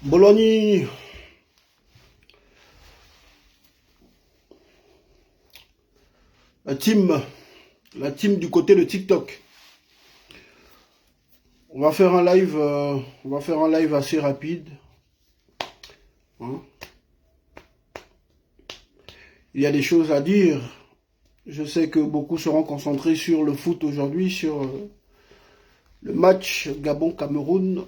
Bologne, la team du côté de TikTok. On va faire un live assez rapide. Hein. Il y a des choses à dire. Je sais que beaucoup seront concentrés sur le foot aujourd'hui, sur le match Gabon-Cameroun.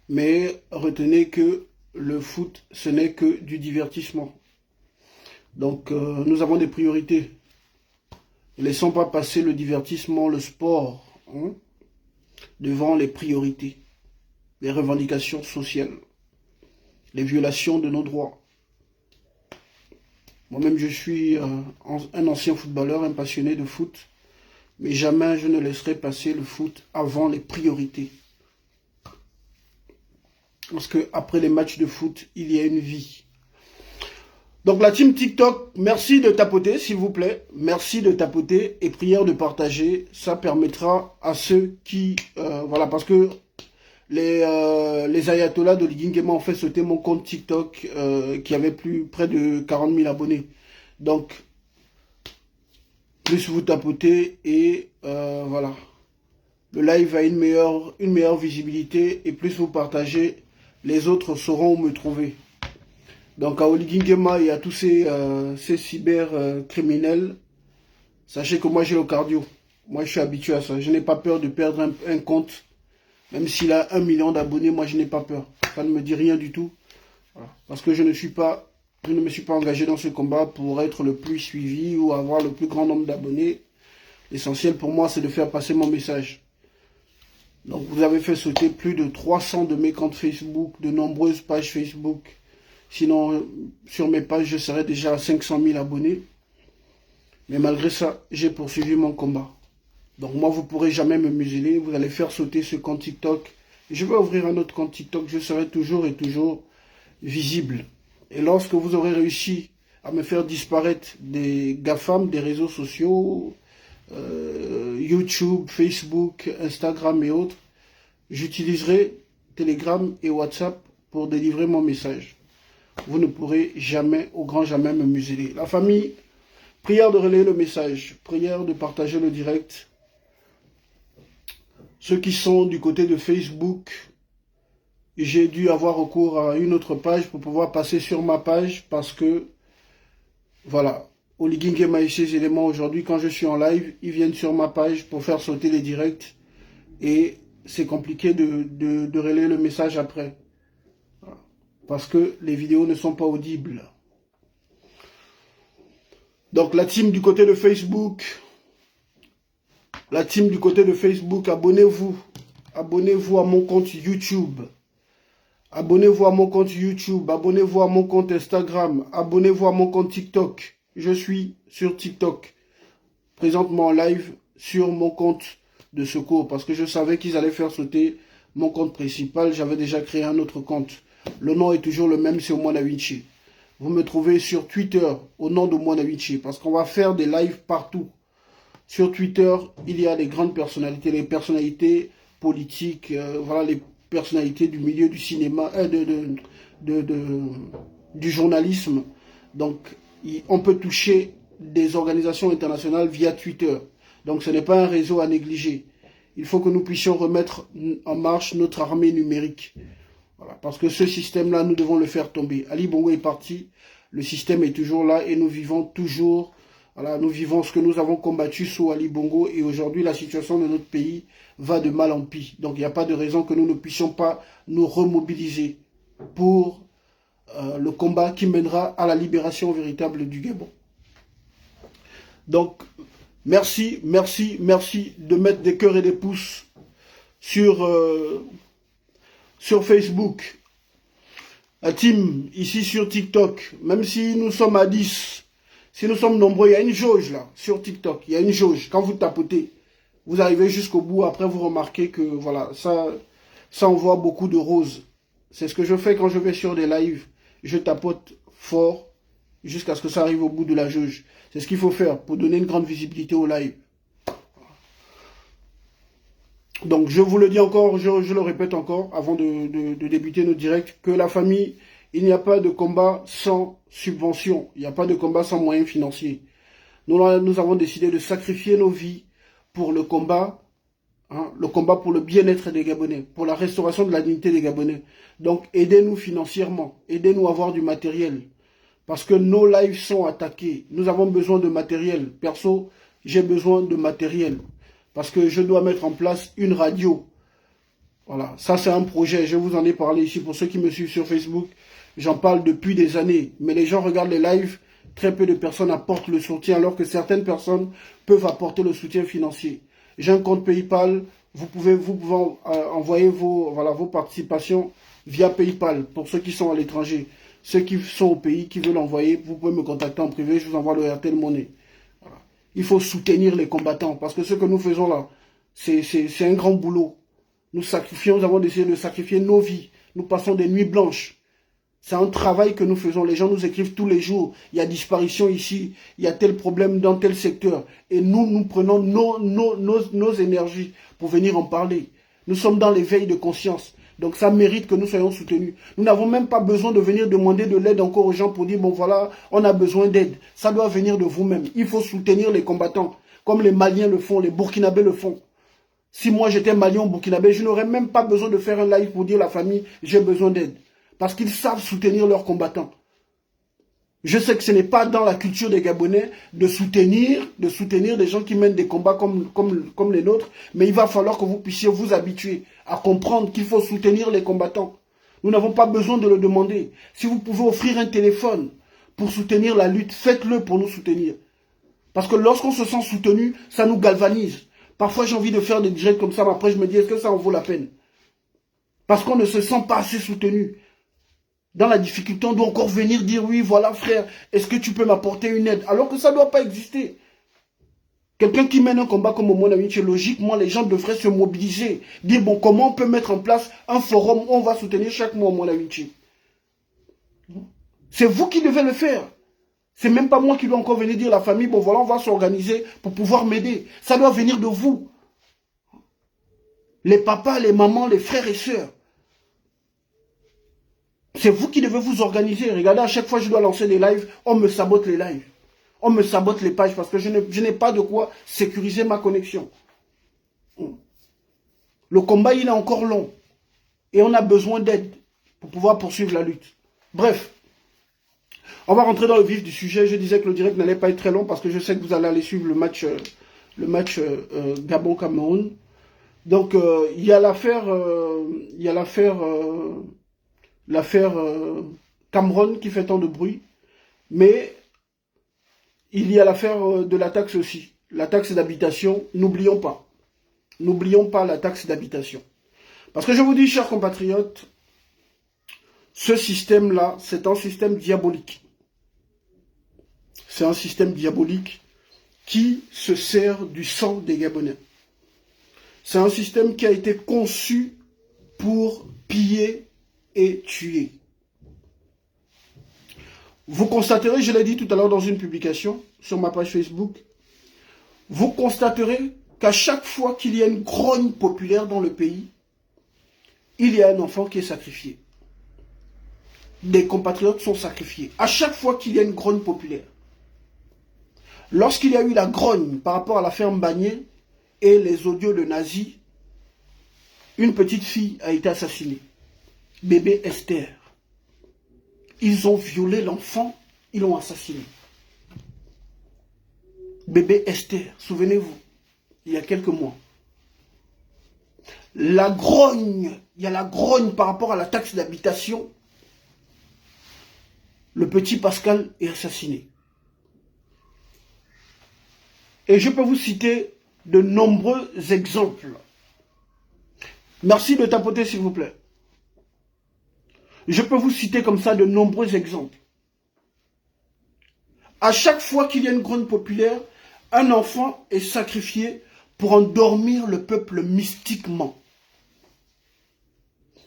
Mais retenez que le foot, ce n'est que du divertissement. Donc, nous avons des priorités. Ne laissons pas passer le divertissement, le sport, hein, devant les priorités, les revendications sociales, les violations de nos droits. Moi-même, je suis un ancien footballeur, un passionné de foot, mais jamais je ne laisserai passer le foot avant les priorités. Parce qu'après les matchs de foot, il y a une vie. Donc la team TikTok, merci de tapoter, s'il vous plaît. Merci de tapoter et prière de partager. Ça permettra à ceux qui... voilà, parce que les ayatollahs de Ligingema ont fait sauter mon compte TikTok qui avait près de 40 000 abonnés. Donc, plus vous tapotez et voilà. Le live a une meilleure visibilité et plus vous partagez, les autres sauront où me trouver. Donc à Oligingema et à tous ces cybercriminels, sachez que moi j'ai le cardio. Moi je suis habitué à ça. Je n'ai pas peur de perdre un compte. Même s'il a 1 million d'abonnés, moi je n'ai pas peur. Ça ne me dit rien du tout. Voilà. Parce que je ne me suis pas engagé dans ce combat pour être le plus suivi ou avoir le plus grand nombre d'abonnés. L'essentiel pour moi c'est de faire passer mon message. Donc vous avez fait sauter plus de 300 de mes comptes Facebook, de nombreuses pages Facebook. Sinon, sur mes pages, je serais déjà à 500 000 abonnés. Mais malgré ça, j'ai poursuivi mon combat. Donc moi, vous ne pourrez jamais me museler. Vous allez faire sauter ce compte TikTok. Je vais ouvrir un autre compte TikTok. Je serai toujours et toujours visible. Et lorsque vous aurez réussi à me faire disparaître des GAFAM, des réseaux sociaux, YouTube, Facebook, Instagram et autres, j'utiliserai Telegram et WhatsApp pour délivrer mon message. Vous ne pourrez jamais, au grand jamais, me museler. La famille, prière de relayer le message, prière de partager le direct. Ceux qui sont du côté de Facebook, j'ai dû avoir recours à une autre page pour pouvoir passer sur ma page parce que, voilà, Oligingema et ses éléments aujourd'hui, quand je suis en live, ils viennent sur ma page pour faire sauter les directs et c'est compliqué de relayer le message après. Parce que les vidéos ne sont pas audibles. Donc la team du côté de Facebook, abonnez-vous. Abonnez-vous à mon compte YouTube. Abonnez-vous à mon compte YouTube. Abonnez-vous à mon compte Instagram. Abonnez-vous à mon compte TikTok. Je suis sur TikTok. Présentement en live sur mon compte de secours. Parce que je savais qu'ils allaient faire sauter mon compte principal. J'avais déjà créé un autre compte. Le nom est toujours le même, c'est Omwana Vinci. Vous me trouvez sur Twitter au nom de Omwana Vinci parce qu'on va faire des lives partout. Sur Twitter, il y a des grandes personnalités, les personnalités politiques, voilà les personnalités du milieu du cinéma, du journalisme. Donc, on peut toucher des organisations internationales via Twitter. Donc, ce n'est pas un réseau à négliger. Il faut que nous puissions remettre en marche notre armée numérique. Voilà, parce que ce système-là, nous devons le faire tomber. Ali Bongo est parti, le système est toujours là et nous vivons toujours, voilà, nous vivons ce que nous avons combattu sous Ali Bongo et aujourd'hui la situation de notre pays va de mal en pis. Donc il n'y a pas de raison que nous ne puissions pas nous remobiliser pour le combat qui mènera à la libération véritable du Gabon. Donc, merci, merci, merci de mettre des cœurs et des pouces sur Facebook. La team, ici sur TikTok, même si nous sommes à 10, si nous sommes nombreux, il y a une jauge là, sur TikTok. Il y a une jauge. Quand vous tapotez, vous arrivez jusqu'au bout. Après, vous remarquez que, voilà, ça envoie beaucoup de roses. C'est ce que je fais quand je vais sur des lives. Je tapote fort jusqu'à ce que ça arrive au bout de la jauge. C'est ce qu'il faut faire pour donner une grande visibilité au live. Donc, je vous le dis encore, je le répète encore, avant de débuter nos directs, que la famille, il n'y a pas de combat sans subvention. Il n'y a pas de combat sans moyens financiers. Nous avons décidé de sacrifier nos vies pour le combat pour le bien-être des Gabonais, pour la restauration de la dignité des Gabonais. Donc, aidez-nous financièrement, aidez-nous à avoir du matériel. Parce que nos lives sont attaqués. Nous avons besoin de matériel. Perso, j'ai besoin de matériel. Parce que je dois mettre en place une radio. Voilà, ça c'est un projet. Je vous en ai parlé ici. Pour ceux qui me suivent sur Facebook, j'en parle depuis des années. Mais les gens regardent les lives. Très peu de personnes apportent le soutien, alors que certaines personnes peuvent apporter le soutien financier. J'ai un compte PayPal. Vous pouvez envoyer vos participations via PayPal pour ceux qui sont à l'étranger. Ceux qui sont au pays, qui veulent envoyer, vous pouvez me contacter en privé, je vous envoie le RTL Money. Voilà. Il faut soutenir les combattants, parce que ce que nous faisons là, c'est un grand boulot. Nous avons décidé de sacrifier nos vies. Nous passons des nuits blanches. C'est un travail que nous faisons. Les gens nous écrivent tous les jours. Il y a disparition ici, il y a tel problème dans tel secteur. Et nous prenons nos énergies pour venir en parler. Nous sommes dans l'éveil de conscience. Donc ça mérite que nous soyons soutenus. Nous n'avons même pas besoin de venir demander de l'aide encore aux gens pour dire, bon voilà, on a besoin d'aide. Ça doit venir de vous-même. Il faut soutenir les combattants, comme les Maliens le font, les Burkinabés le font. Si moi j'étais Malien ou Burkinabé, je n'aurais même pas besoin de faire un live pour dire à la famille, j'ai besoin d'aide. Parce qu'ils savent soutenir leurs combattants. Je sais que ce n'est pas dans la culture des Gabonais de soutenir des gens qui mènent des combats comme les nôtres, mais il va falloir que vous puissiez vous habituer à comprendre qu'il faut soutenir les combattants. Nous n'avons pas besoin de le demander. Si vous pouvez offrir un téléphone pour soutenir la lutte, faites-le pour nous soutenir. Parce que lorsqu'on se sent soutenu, ça nous galvanise. Parfois j'ai envie de faire des directs comme ça, mais après je me dis, est-ce que ça en vaut la peine? Parce qu'on ne se sent pas assez soutenu. Dans la difficulté, on doit encore venir dire, oui, voilà frère, est-ce que tu peux m'apporter une aide? Alors que ça ne doit pas exister. Quelqu'un qui mène un combat comme Omona Winchi, logiquement, les gens devraient se mobiliser. Dire, bon, comment on peut mettre en place un forum où on va soutenir chaque mois Omona Winchi? C'est vous qui devez le faire. C'est même pas moi qui dois encore venir dire à la famille, bon voilà, on va s'organiser pour pouvoir m'aider. Ça doit venir de vous. Les papas, les mamans, les frères et sœurs. C'est vous qui devez vous organiser. Regardez, à chaque fois que je dois lancer des lives, on me sabote les lives. On me sabote les pages parce que je n'ai pas de quoi sécuriser ma connexion. Le combat, il est encore long. Et on a besoin d'aide pour pouvoir poursuivre la lutte. Bref, on va rentrer dans le vif du sujet. Je disais que le direct n'allait pas être très long parce que je sais que vous allez aller suivre le match Gabon-Cameroun. Donc, il y a l'affaire Cameroun qui fait tant de bruit, mais il y a l'affaire de la taxe aussi. La taxe d'habitation, n'oublions pas. N'oublions pas la taxe d'habitation. Parce que je vous dis, chers compatriotes, ce système-là, c'est un système diabolique. C'est un système diabolique qui se sert du sang des Gabonais. C'est un système qui a été conçu pour piller et tuer. Vous constaterez, je l'ai dit tout à l'heure dans une publication sur ma page Facebook, vous constaterez qu'à chaque fois qu'il y a une grogne populaire dans le pays, il y a un enfant qui est sacrifié. Des compatriotes sont sacrifiés. À chaque fois qu'il y a une grogne populaire. Lorsqu'il y a eu la grogne par rapport à l'affaire Mbagné et les audios de nazis, une petite fille a été assassinée. Bébé Esther. Ils ont violé l'enfant, ils l'ont assassiné. Bébé Esther, souvenez-vous, il y a quelques mois. La grogne, il y a la grogne par rapport à la taxe d'habitation. Le petit Pascal est assassiné. Et je peux vous citer de nombreux exemples. Merci de tapoter, s'il vous plaît. Je peux vous citer comme ça de nombreux exemples. À chaque fois qu'il y a une grogne populaire, un enfant est sacrifié pour endormir le peuple mystiquement.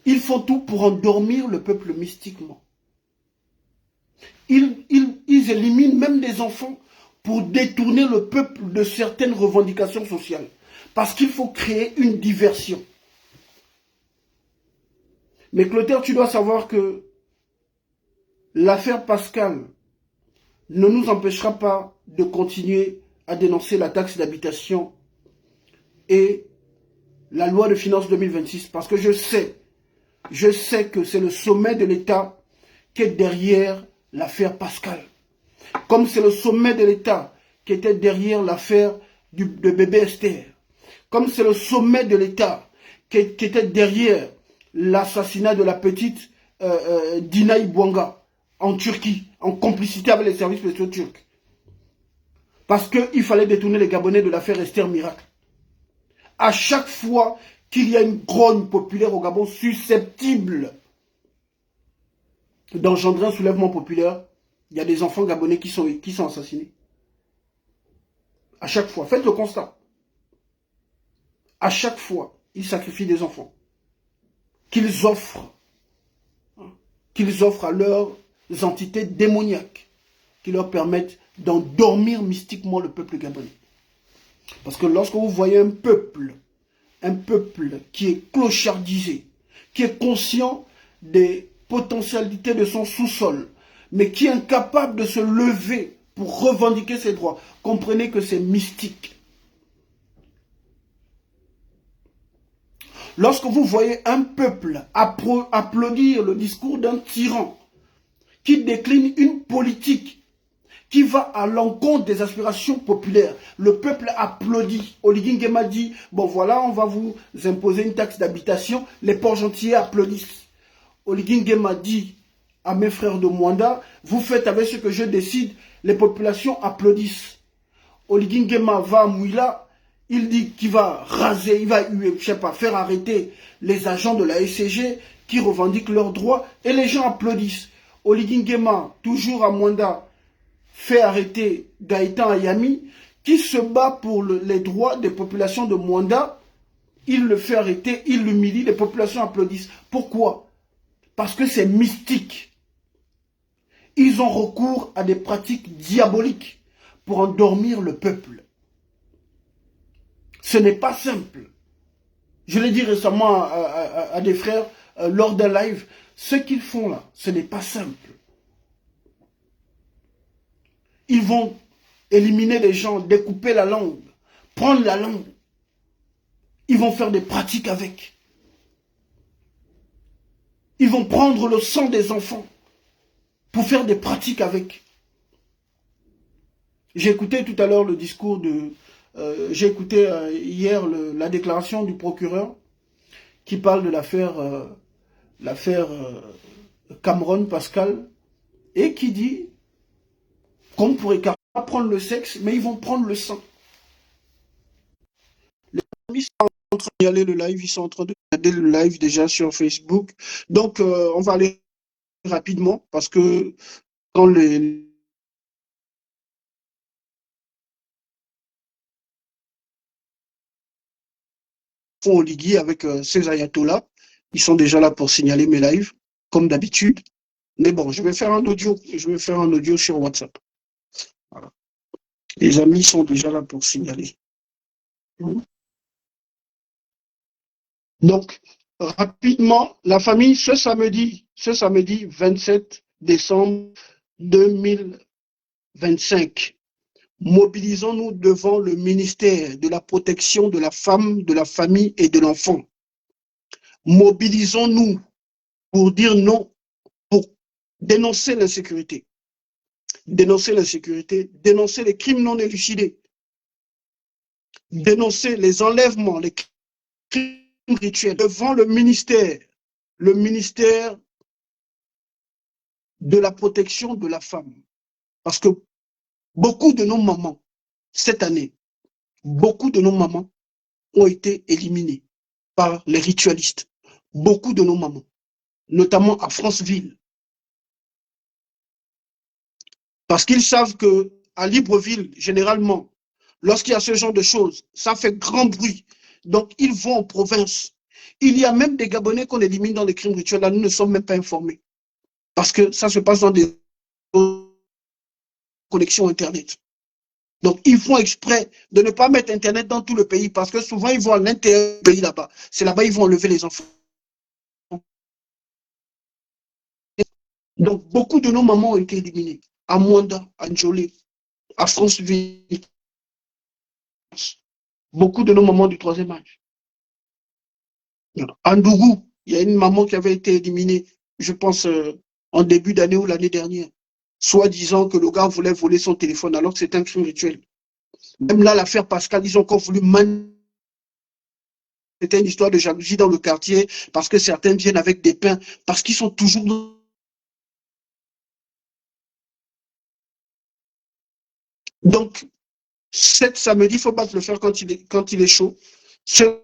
Ils font tout pour endormir le peuple mystiquement. Ils éliminent même des enfants pour détourner le peuple de certaines revendications sociales. Parce qu'il faut créer une diversion. Mais Clotaire, tu dois savoir que l'affaire Pascal ne nous empêchera pas de continuer à dénoncer la taxe d'habitation et la loi de finances 2026. Parce que je sais que c'est le sommet de l'État qui est derrière l'affaire Pascal. Comme c'est le sommet de l'État qui était derrière l'affaire de bébé Esther. Comme c'est le sommet de l'État qui était derrière l'assassinat de la petite Dina Ibouanga en Turquie, en complicité avec les services spéciaux turcs. Parce qu'il fallait détourner les Gabonais de l'affaire Esther Miracle. À chaque fois qu'il y a une grogne populaire au Gabon susceptible d'engendrer un soulèvement populaire, il y a des enfants gabonais qui sont assassinés. À chaque fois. Faites le constat. À chaque fois, ils sacrifient des enfants qu'ils offrent à leurs entités démoniaques qui leur permettent d'endormir mystiquement le peuple gabonais. Parce que lorsque vous voyez un peuple qui est clochardisé, qui est conscient des potentialités de son sous-sol, mais qui est incapable de se lever pour revendiquer ses droits, comprenez que c'est mystique. Lorsque vous voyez un peuple applaudir le discours d'un tyran qui décline une politique qui va à l'encontre des aspirations populaires, le peuple applaudit. Oligui Nguema dit, bon voilà, on va vous imposer une taxe d'habitation, les Port-Gentillet applaudissent. Oligui Nguema dit à mes frères de Mwanda, vous faites avec ce que je décide, les populations applaudissent. Oligui Nguema va à Mouila, il dit qu'il va raser, il va, je sais pas, faire arrêter les agents de la SCG qui revendiquent leurs droits et les gens applaudissent. Oligui Nguema, toujours à Mwanda, fait arrêter Gaëtan Ayami qui se bat pour les droits des populations de Mwanda. Il le fait arrêter, il l'humilie, les populations applaudissent. Pourquoi? Parce que c'est mystique. Ils ont recours à des pratiques diaboliques pour endormir le peuple. Ce n'est pas simple. Je l'ai dit récemment à des frères lors d'un live, ce qu'ils font là, ce n'est pas simple. Ils vont éliminer les gens, découper la langue, prendre la langue. Ils vont faire des pratiques avec. Ils vont prendre le sang des enfants pour faire des pratiques avec. J'ai écouté tout à l'heure le discours de... j'ai écouté hier la déclaration du procureur qui parle de l'affaire Cameron Pascal et qui dit qu'on ne pourrait pas prendre le sexe, mais ils vont prendre le sang. Les amis sont en train d'y aller le live, ils sont en train de regarder le live déjà sur Facebook. Donc, on va aller rapidement parce que quand les font Oligui avec ces ayatollahs, ils sont déjà là pour signaler mes lives, comme d'habitude. Mais bon, je vais faire un audio sur WhatsApp. Voilà. Les amis sont déjà là pour signaler. Donc, rapidement, la famille, ce samedi 27 décembre 2025, mobilisons-nous devant le ministère de la protection de la femme, de la famille et de l'enfant. Mobilisons-nous pour dire non, pour dénoncer l'insécurité. Dénoncer l'insécurité, dénoncer les crimes non élucidés, dénoncer les enlèvements, les crimes rituels devant le ministère de la protection de la femme. Parce que beaucoup de nos mamans, cette année, beaucoup de nos mamans ont été éliminées par les ritualistes. Beaucoup de nos mamans, notamment à Franceville. Parce qu'ils savent que à Libreville, généralement, lorsqu'il y a ce genre de choses, ça fait grand bruit. Donc, ils vont en province. Il y a même des Gabonais qu'on élimine dans les crimes rituels. Là, nous ne sommes même pas informés. Parce que ça se passe dans des connexions Internet. Donc, ils font exprès de ne pas mettre Internet dans tout le pays parce que souvent, ils vont à l'intérieur du pays là-bas. C'est là-bas qu'ils vont enlever les enfants. Donc, beaucoup de nos mamans ont été éliminées. À Mwanda, à Njolé, à Franceville. Beaucoup de nos mamans du troisième âge. À Ndougou, il y a une maman qui avait été éliminée, je pense, en début d'année ou l'année dernière, soit disant que le gars voulait voler son téléphone alors que c'était un crime rituel. Même là, l'affaire Pascal, ils ont encore voulu c'était une histoire de jalousie dans le quartier parce que certains viennent avec des pains, parce qu'ils sont toujours. Donc, cet samedi, il ne faut pas le faire quand il est chaud. Ce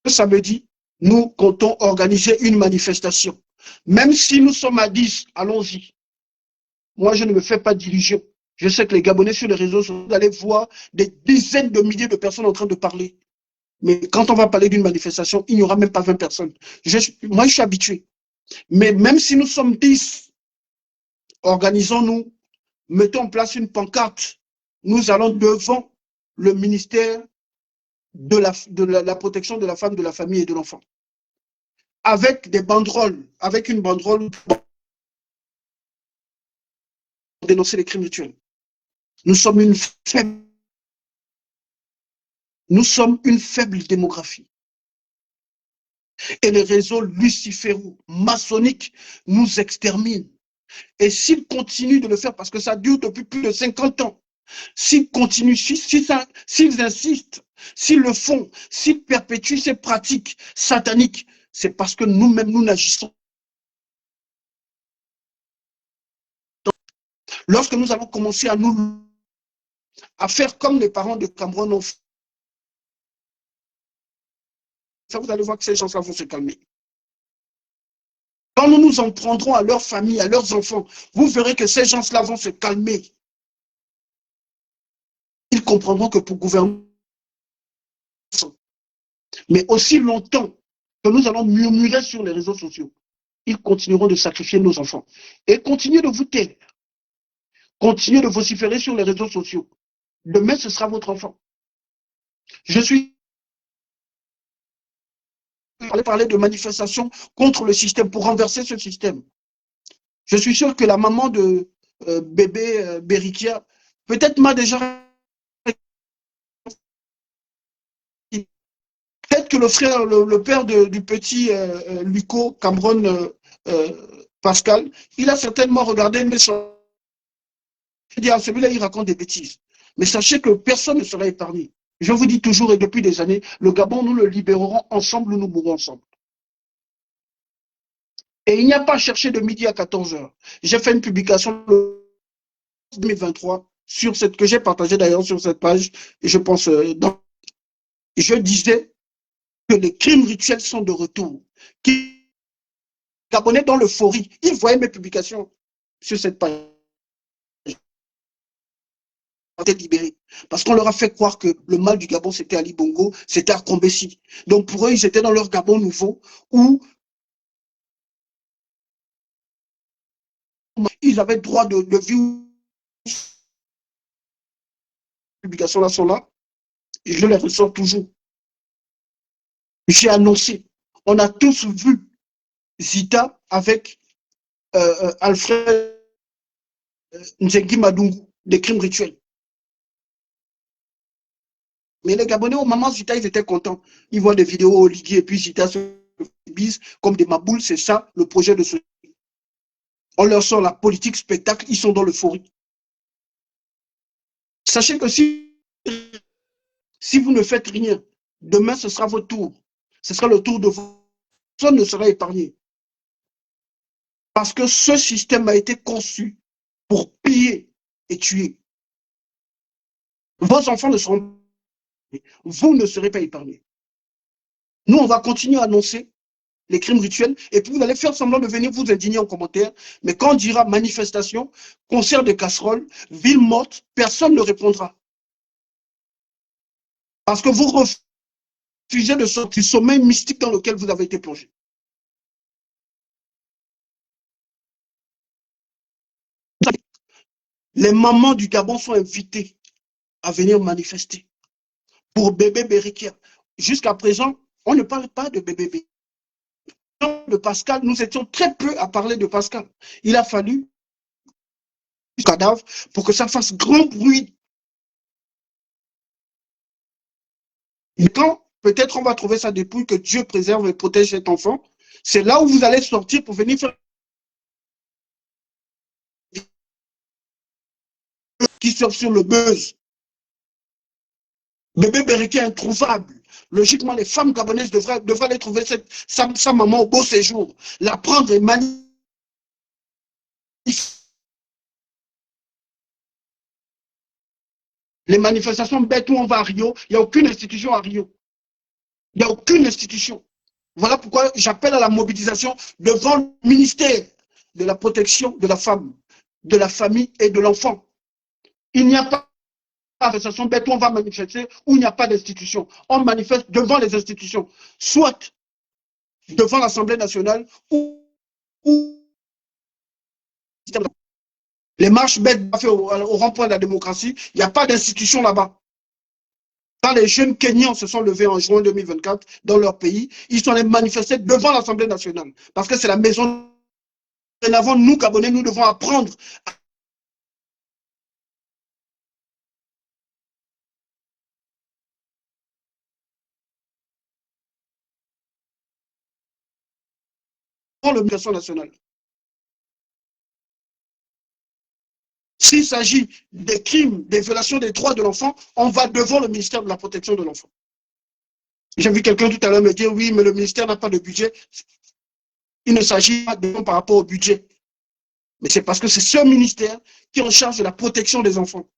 samedi, nous comptons organiser une manifestation. Même si nous sommes à 10, allons-y. Moi, je ne me fais pas d'illusions. Je sais que les Gabonais sur les réseaux sociaux, vous allez voir des dizaines de milliers de personnes en train de parler. Mais quand on va parler d'une manifestation, il n'y aura même pas 20 personnes. Moi, je suis habitué. Mais même si nous sommes 10, organisons-nous, mettons en place une pancarte. Nous allons devant le ministère de la protection de la femme, de la famille et de l'enfant. Avec des banderoles, avec une banderole pour dénoncer les crimes rituels. Nous sommes une faible démographie. Et les réseaux luciféraux, maçonniques, nous exterminent. Et s'ils continuent de le faire, parce que ça dure depuis plus de 50 ans, s'ils continuent, s'ils insistent, s'ils le font, s'ils perpétuent ces pratiques sataniques, c'est parce que nous-mêmes, nous n'agissons. Lorsque nous allons commencer à faire comme les parents de Cameroun ont fait, vous allez voir que ces gens-là vont se calmer. Quand nous nous en prendrons à leurs familles, à leurs enfants, vous verrez que ces gens-là vont se calmer. Ils comprendront que pour gouverner, mais aussi longtemps que nous allons murmurer sur les réseaux sociaux, ils continueront de sacrifier nos enfants. Et continuez de vous taire. Continuez de vociférer sur les réseaux sociaux. Demain, ce sera votre enfant. Je suis allé parler de manifestations contre le système pour renverser ce système. Je suis sûr que la maman de bébé Berikia peut-être m'a déjà. Peut-être que le frère, le père du petit Luco Cameron Pascal, il a certainement regardé mes soeurs. Je dis, ah, celui-là, il raconte des bêtises. Mais sachez que personne ne sera épargné. Je vous dis toujours et depuis des années, le Gabon, nous le libérerons ensemble, nous mourrons ensemble. Et il n'y a pas à chercher de midi à 14h. J'ai fait une publication le 2023 sur cette que j'ai partagée d'ailleurs sur cette page. Et je pense, je disais que les crimes rituels sont de retour. Qui Gabonais dans l'euphorie, ils voyaient mes publications sur cette page. Libérés. Parce qu'on leur a fait croire que le mal du Gabon, c'était Ali Bongo, c'était à Combessi. Donc pour eux, ils étaient dans leur Gabon nouveau où ils avaient droit de vivre. Les publications là sont là. Et je les ressors toujours. J'ai annoncé. On a tous vu Zita avec Alfred Nzengi Madungu, des crimes rituels. Mais les Gabonais, au moment Zita, ils étaient contents. Ils voient des vidéos au Ligui et puis Zita se bise comme des maboules. C'est ça le projet de ce. On leur sort la politique spectacle, ils sont dans l'euphorie. Sachez que si vous ne faites rien, demain ce sera votre tour. Ce sera le tour de vous. Personne ne sera épargné. Parce que ce système a été conçu pour piller et tuer. Vos enfants ne seront vous ne serez pas épargnés. Nous, on va continuer à annoncer les crimes rituels, et puis vous allez faire semblant de venir vous indigner en commentaire, mais quand on dira manifestation, concert de casseroles, ville morte, personne ne répondra. Parce que vous refusez de sortir du sommeil mystique dans lequel vous avez été plongé. Les mamans du Gabon sont invitées à venir manifester pour bébé Bérikia. Jusqu'à présent, on ne parle pas de bébé Bérikia. De Pascal, nous étions très peu à parler de Pascal. Il a fallu cadavre pour que ça fasse grand bruit. Et quand peut-être on va trouver sa dépouille, que Dieu préserve et protège cet enfant, c'est là où vous allez sortir pour venir faire qui surfe sur le buzz. Bébé Bérikia introuvable. Logiquement, les femmes gabonaises devraient aller trouver sa maman au beau séjour, la prendre et manifester. Les manifestations bêtes où on va à Rio, il n'y a aucune institution à Rio. Il n'y a aucune institution. Voilà pourquoi j'appelle à la mobilisation devant le ministère de la protection de la femme, de la famille et de l'enfant. Il n'y a pas de manifestation bête où on va manifester, où il n'y a pas d'institution. On manifeste devant les institutions, soit devant l'Assemblée nationale ou les marches bêtes au rond-point de la démocratie, il n'y a pas d'institution là-bas. Quand les jeunes Kenyans se sont levés en juin 2024 dans leur pays, ils sont allés manifester devant l'Assemblée nationale. Parce que c'est la maison. Dorénavant, nous, Gabonais, nous devons apprendre à l'obligation nationale. S'il s'agit des crimes, des violations des droits de l'enfant, on va devant le ministère de la protection de l'enfant. J'ai vu quelqu'un tout à l'heure me dire, oui, mais le ministère n'a pas de budget. Il ne s'agit pas de par rapport au budget. Mais c'est parce que c'est ce ministère qui est en charge de la protection des enfants.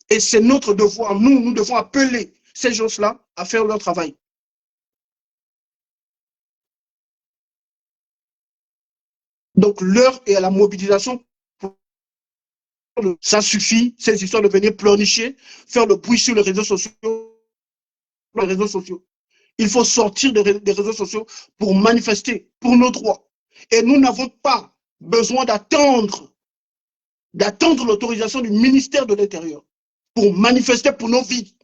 Et c'est notre devoir. Nous devons appeler ces gens-là à faire leur travail. Donc, l'heure est à la mobilisation. Ça suffit, ces histoires de venir pleurnicher, faire le bruit sur les réseaux sociaux. Il faut sortir des réseaux sociaux pour manifester pour nos droits. Et nous n'avons pas besoin d'attendre l'autorisation du ministère de l'Intérieur pour manifester pour nos vies.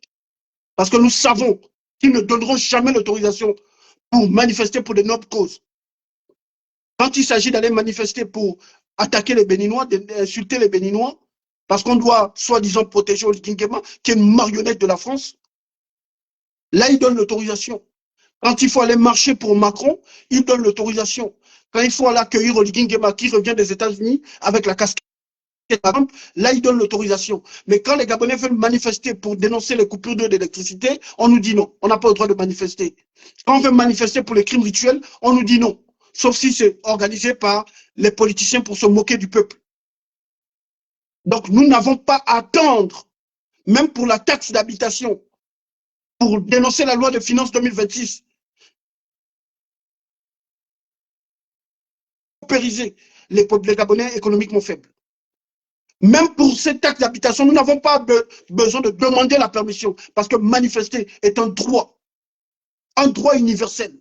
Parce que nous savons qu'ils ne donneront jamais l'autorisation pour manifester pour de nobles causes. Quand il s'agit d'aller manifester pour attaquer les Béninois, d'insulter les Béninois, parce qu'on doit soi-disant protéger Oligui Nguema, qui est une marionnette de la France, là, il donne l'autorisation. Quand il faut aller marcher pour Macron, il donne l'autorisation. Quand il faut aller accueillir Oligui Nguema, qui revient des États-Unis avec la casquette, là, il donne l'autorisation. Mais quand les Gabonais veulent manifester pour dénoncer les coupures d'eau d'électricité, on nous dit non, on n'a pas le droit de manifester. Quand on veut manifester pour les crimes rituels, on nous dit non. Sauf si c'est organisé par les politiciens pour se moquer du peuple. Donc, nous n'avons pas à attendre, même pour la taxe d'habitation, pour dénoncer la loi de finances 2026. Paupériser les Gabonais économiquement faibles. Même pour cette taxe d'habitation, nous n'avons pas besoin de demander la permission, parce que manifester est un droit universel.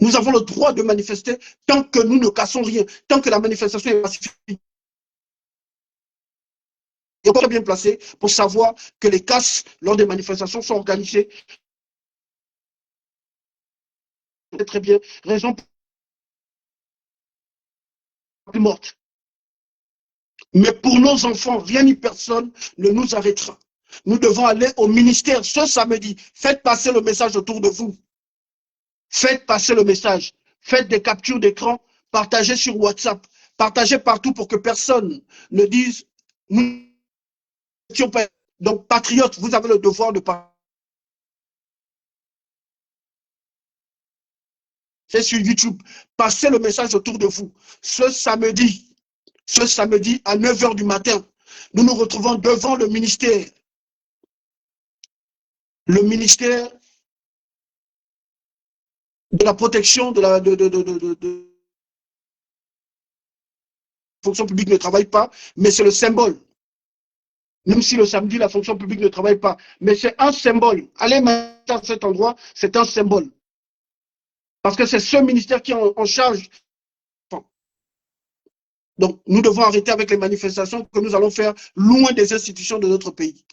Nous avons le droit de manifester tant que nous ne cassons rien, tant que la manifestation est pacifique. Et encore bien placé pour savoir que les casses lors des manifestations sont organisées. Très bien, raison pour morte. Mais pour nos enfants, rien ni personne ne nous arrêtera. Nous devons aller au ministère ce samedi. Faites passer le message autour de vous. Faites passer le message. Faites des captures d'écran, partagez sur WhatsApp, partagez partout pour que personne ne dise nous n'étions pas. Donc, patriotes, vous avez le devoir de partager. C'est sur YouTube. Passez le message autour de vous. Ce samedi à 9 h du matin, nous nous retrouvons devant le ministère. Le ministère de la protection de la fonction publique ne travaille pas, mais c'est le symbole. Même si le samedi, la fonction publique ne travaille pas. Mais c'est un symbole. Allez maintenant à cet endroit, c'est un symbole. Parce que c'est ce ministère qui est en charge. Donc, nous devons arrêter avec les manifestations que nous allons faire loin des institutions de notre pays.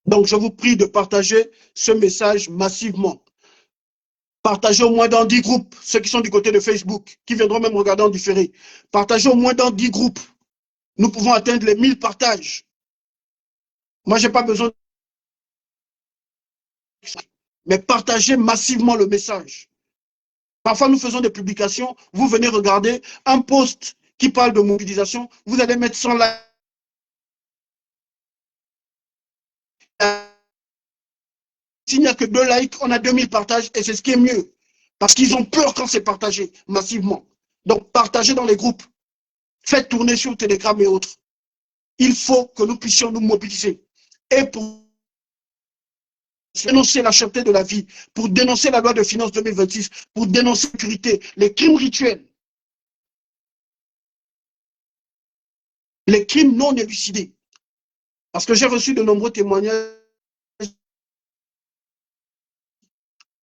Donc, je vous prie de partager ce message massivement. Partagez au moins dans 10 groupes, ceux qui sont du côté de Facebook, qui viendront même regarder en différé. Partagez au moins dans 10 groupes. Nous pouvons atteindre les 1000 partages. Moi, je n'ai pas besoin. Mais partagez massivement le message. Parfois, nous faisons des publications. Vous venez regarder un post qui parle de mobilisation. Vous allez mettre 100 likes. S'il n'y a que 2 likes, on a 2000 partages et c'est ce qui est mieux. Parce qu'ils ont peur quand c'est partagé massivement. Donc, partagez dans les groupes. Faites tourner sur Telegram et autres. Il faut que nous puissions nous mobiliser. Et pour dénoncer la cherté de la vie, pour dénoncer la loi de finances 2026, pour dénoncer la sécurité, les crimes rituels, les crimes non élucidés. Parce que j'ai reçu de nombreux témoignages.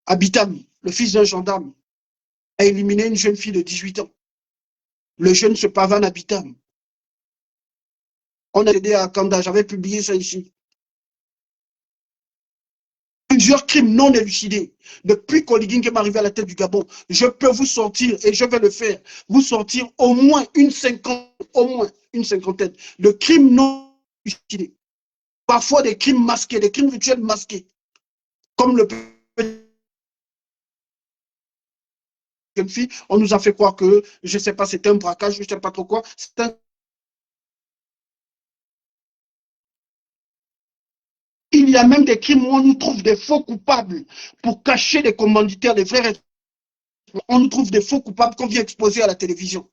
Abitam, le fils d'un gendarme, a éliminé une jeune fille de 18 ans. Le jeune se pavane à Bitam. On a aidé à Kanda, j'avais publié ça ici. Plusieurs crimes non élucidés. Depuis qu'Oligui Nguema est arrivé à la tête du Gabon, je peux vous sortir, et je vais le faire, vous sortir au moins une cinquantaine de crimes non élucidés. Parfois des crimes masqués, des crimes rituels masqués. Comme le jeune fille, on nous a fait croire que, je ne sais pas, c'était un braquage, je ne sais pas trop quoi. Il y a même des crimes où on nous trouve des faux coupables pour cacher les commanditaires, les frères. On nous trouve des faux coupables qu'on vient exposer à la télévision.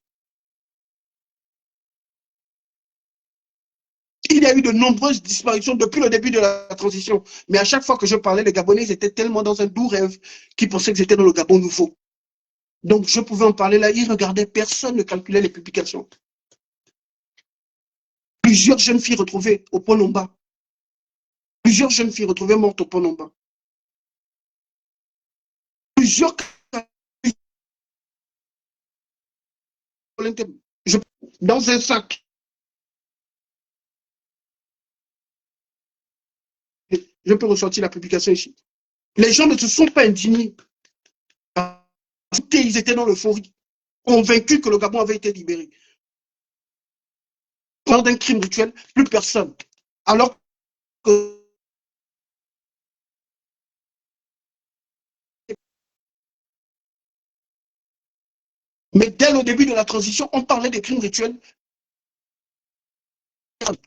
Il y a eu de nombreuses disparitions depuis le début de la transition. Mais à chaque fois que je parlais, les Gabonais étaient tellement dans un doux rêve qu'ils pensaient que c'était dans le Gabon nouveau. Donc je pouvais en parler là, ils regardaient, personne ne calculait les publications. Plusieurs jeunes filles retrouvées au pont Nomba. Plusieurs jeunes filles retrouvées mortes au pont Nomba. Plusieurs dans un sac. Je peux ressortir la publication ici. Les gens ne se sont pas indignés. Ils étaient dans l'euphorie, convaincus que le Gabon avait été libéré. Lors d'un crime rituel, plus personne. Alors que mais dès le début de la transition, on parlait des crimes rituels.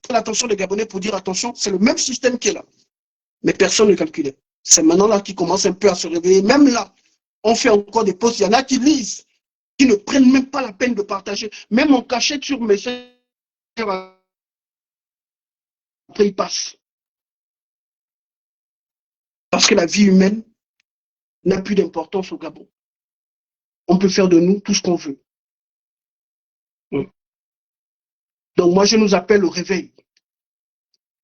L'attention des Gabonais pour dire attention, c'est le même système qui est là. Mais personne ne calculait. C'est maintenant là qu'ils commencent un peu à se réveiller. Même là, on fait encore des posts. Il y en a qui lisent, qui ne prennent même pas la peine de partager. Même en cachette sur Messenger, après ils passent. Parce que la vie humaine n'a plus d'importance au Gabon. On peut faire de nous tout ce qu'on veut. Donc moi, je nous appelle au réveil.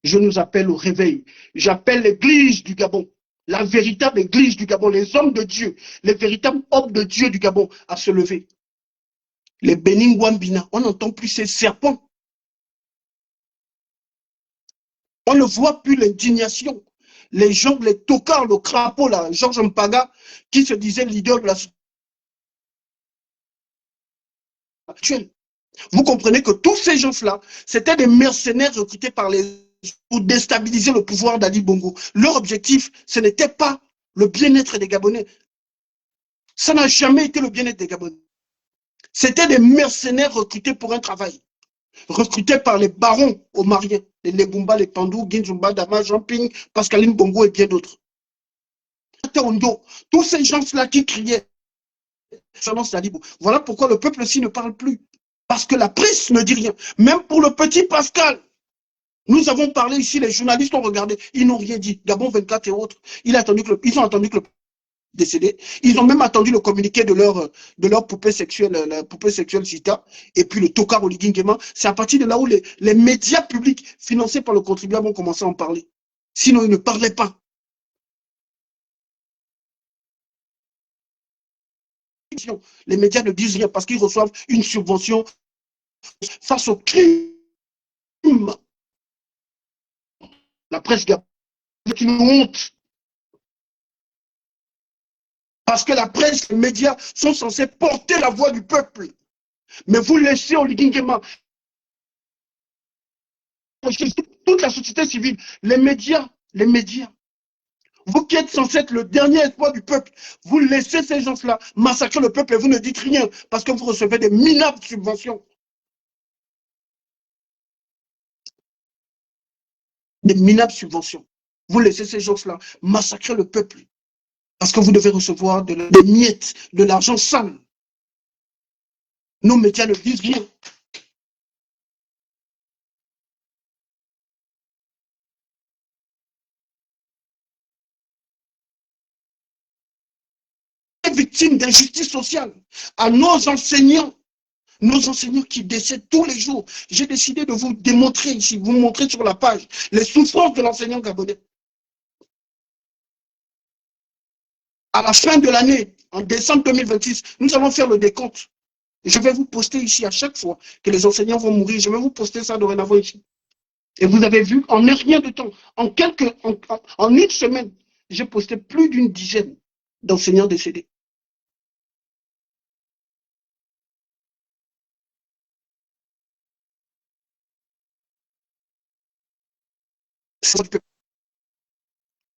Je nous appelle au réveil. J'appelle l'église du Gabon, la véritable église du Gabon, les hommes de Dieu, les véritables hommes de Dieu du Gabon à se lever. Les Benin Wambina, on n'entend plus ces serpents. On ne voit plus l'indignation. Les gens, les tocards, le crapaud, là, Georges Mpaga, qui se disait leader de la société actuelle. Vous comprenez que tous ces gens-là, c'était des mercenaires recrutés par les pour déstabiliser le pouvoir d'Ali Bongo. Leur objectif, ce n'était pas le bien-être des Gabonais. Ça n'a jamais été le bien-être des Gabonais. C'était des mercenaires recrutés pour un travail. Recrutés par les barons omariens, les Lebumba, les Pandou, Ginzumba, Dama, Jean-Ping, Pascaline Bongo et bien d'autres. Tous ces gens-là qui criaient, voilà pourquoi le peuple aussi ne parle plus. Parce que la presse ne dit rien. Même pour le petit Pascal, nous avons parlé ici, les journalistes ont regardé, ils n'ont rien dit. Gabon 24 et autres, ils ont attendu que le décédé. Ils ont même attendu le communiqué de leur poupée sexuelle, la poupée sexuelle Zita, et puis le Tokar Oligingema. C'est à partir de là où les médias publics financés par le contribuable ont commencé à en parler. Sinon, ils ne parlaient pas. Les médias ne disent rien parce qu'ils reçoivent une subvention face au crime. La presse est une honte. Parce que la presse, les médias sont censés porter la voix du peuple. Mais vous laissez Oligingema, toute la société civile, les médias, vous qui êtes censés être le dernier espoir du peuple, vous laissez ces gens-là massacrer le peuple et vous ne dites rien parce que vous recevez des minables subventions. Des minables subventions. Vous laissez ces gens-là massacrer le peuple parce que vous devez recevoir des miettes, de l'argent sale. Nos médias ne disent rien. Victimes d'injustice sociale, à nos enseignants qui décèdent tous les jours. J'ai décidé de vous démontrer ici, vous montrer sur la page les souffrances de l'enseignant gabonais. À la fin de l'année, en décembre 2026, nous allons faire le décompte. Je vais vous poster ici à chaque fois que les enseignants vont mourir. Je vais vous poster ça dorénavant ici. Et vous avez vu, en rien de temps, en une semaine, j'ai posté plus d'une dizaine d'enseignants décédés.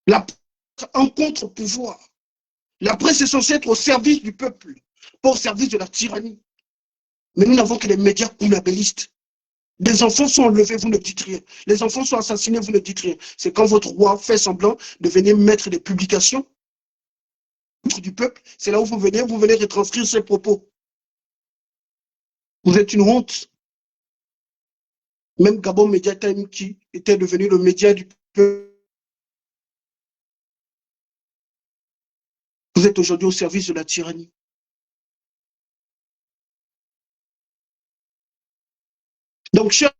La presse en contre-pouvoir. La presse est censée être au service du peuple, pas au service de la tyrannie. Mais nous n'avons que les médias coulabellistes. Des enfants sont enlevés, vous ne dites rien. Les enfants sont assassinés, vous ne dites rien. C'est quand votre roi fait semblant de venir mettre des publications du peuple, c'est là où vous venez retranscrire ses propos. Vous êtes une honte. Même Gabon Media Time, qui était devenu le média du peuple, vous êtes aujourd'hui au service de la tyrannie. Donc, chers,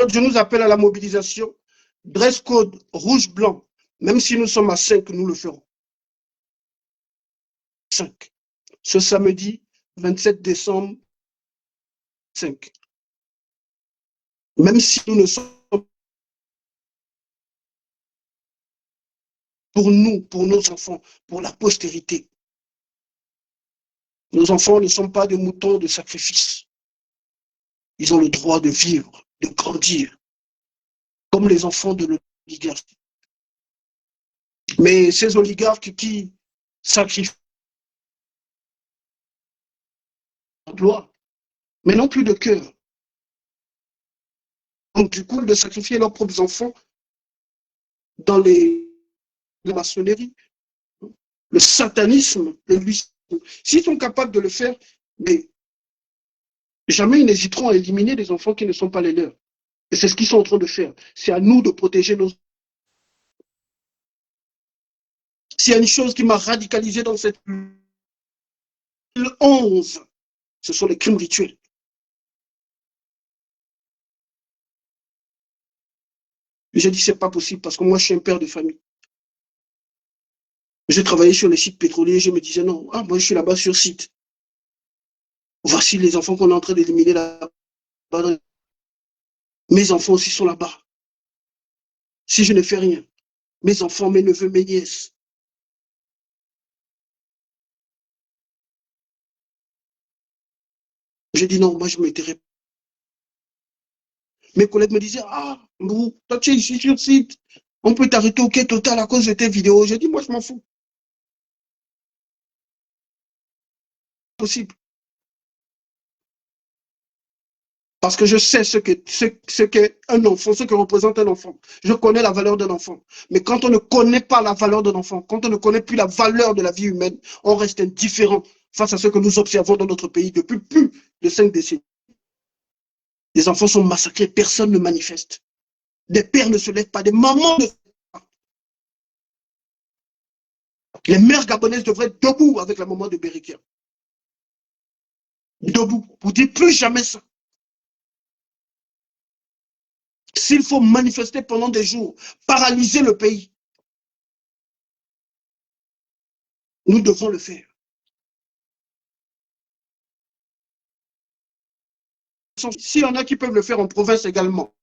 je nous appelle à la mobilisation. Dress code rouge-blanc. Même si nous sommes à 5, nous le ferons. 5. Ce samedi 27 décembre, 5. Même si nous ne sommes pour nous, pour nos enfants, pour la postérité. Nos enfants ne sont pas des moutons de sacrifice. Ils ont le droit de vivre, de grandir, comme les enfants de l'oligarchie. Mais ces oligarques qui sacrifient l'emploi, mais n'ont plus de cœur. Donc, du coup, de sacrifier leurs propres enfants dans la maçonnerie, le satanisme, le lui. S'ils sont capables de le faire, mais jamais ils n'hésiteront à éliminer des enfants qui ne sont pas les leurs. Et c'est ce qu'ils sont en train de faire. C'est à nous de protéger nos. S'il y a une chose qui m'a radicalisé dans cette 2011, ce sont les crimes rituels. J'ai dit, c'est pas possible parce que moi, je suis un père de famille. Je travaillais sur les sites pétroliers, je me disais, non, moi, je suis là-bas sur site. Voici les enfants qu'on est en train d'éliminer là-bas. Mes enfants aussi sont là-bas. Si je ne fais rien, mes enfants, mes neveux, mes nièces. J'ai dit non, moi je m'intéresse. Mes collègues me disaient, toi tu es ici sur site, on peut t'arrêter au quai total à cause de tes vidéos. J'ai dit, moi je m'en fous. Possible. Parce que je sais ce qu'est un enfant, ce que représente un enfant. Je connais la valeur d'un enfant. Mais quand on ne connaît pas la valeur d'un enfant, quand on ne connaît plus la valeur de la vie humaine, on reste indifférent face à ce que nous observons dans notre pays depuis plus de 5 décennies. Des enfants sont massacrés, personne ne manifeste. Des pères ne se lèvent pas, des mamans ne se lèvent pas. Les mères gabonaises devraient être debout avec la maman de Bérikia. Debout, pour dire plus jamais ça. S'il faut manifester pendant des jours, paralyser le pays, nous devons le faire. S'il y en a qui peuvent le faire en province également,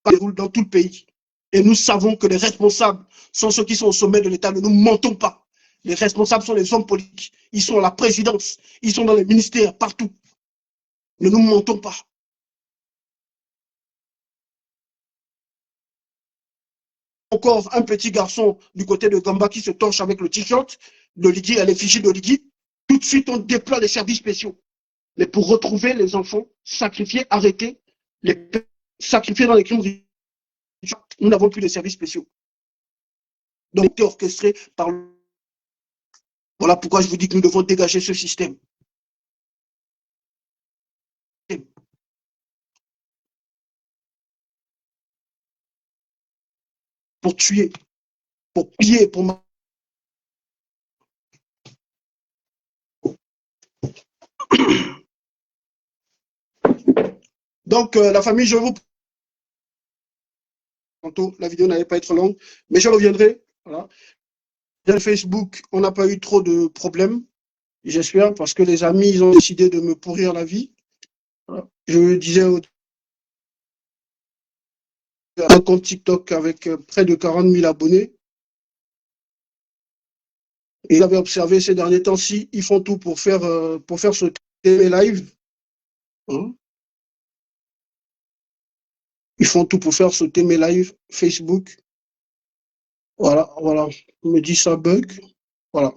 ça déroule dans tout le pays. Et nous savons que les responsables sont ceux qui sont au sommet de l'État. Ne nous mentons pas. Les responsables sont les hommes politiques. Ils sont à la présidence. Ils sont dans les ministères, partout. Ne nous mentons pas. Encore un petit garçon du côté de Gamba qui se torche avec le t-shirt de Ligui à l'effigie de Ligui. Tout de suite, on déploie des services spéciaux. Mais pour retrouver les enfants sacrifiés, arrêtés, les sacrifiés dans les crimes, nous n'avons plus de services spéciaux. Donc, été orchestré par le... Voilà pourquoi je vous dis que nous devons dégager ce système. Pour tuer, pour piller, pour... Donc, la famille, je vous... Tantôt, la vidéo n'allait pas être longue, mais je reviendrai. Voilà. Dans Facebook, on n'a pas eu trop de problèmes, j'espère, parce que les amis, ils ont décidé de me pourrir la vie. Voilà. Je disais un compte TikTok avec près de 40 000 abonnés. Et j'avais observé ces derniers temps-ci, ils font tout pour faire sauter mes lives. Hein? Ils font tout pour faire sauter mes lives Facebook. Voilà, voilà. On me dit ça bug. Voilà.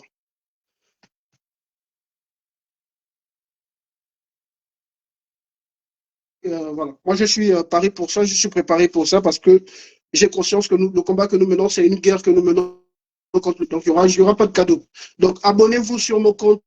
Voilà. Moi, je suis paré pour ça, je suis préparé pour ça parce que j'ai conscience que le combat que nous menons, c'est une guerre que nous menons contre. Donc, il n'y aura pas de cadeau. Donc, abonnez-vous sur mon compte,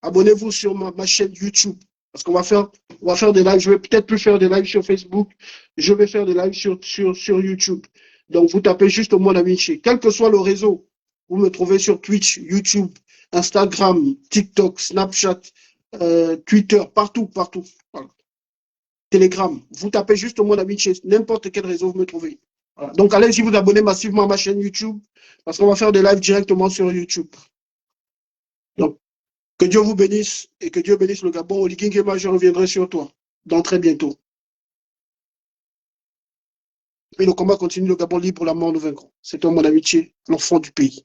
abonnez-vous sur ma chaîne YouTube parce on va faire des lives. Je vais peut-être plus faire des lives sur Facebook, je vais faire des lives sur YouTube. Donc, vous tapez juste au Mon Vinci. Quel que soit le réseau, vous me trouvez sur Twitch, YouTube, Instagram, TikTok, Snapchat, Twitter, partout, partout. Voilà. Telegram. Vous tapez juste au Mon Vinci, n'importe quel réseau vous me trouvez. Voilà. Donc, allez-y vous abonner massivement à ma chaîne YouTube parce qu'on va faire des lives directement sur YouTube. Donc, que Dieu vous bénisse et que Dieu bénisse le Gabon. Oligui Nguema, je reviendrai sur toi dans très bientôt. Et le combat continue, le Gabon libre, la mort nous vaincrons. C'est toi, mon amitié, l'enfant du pays.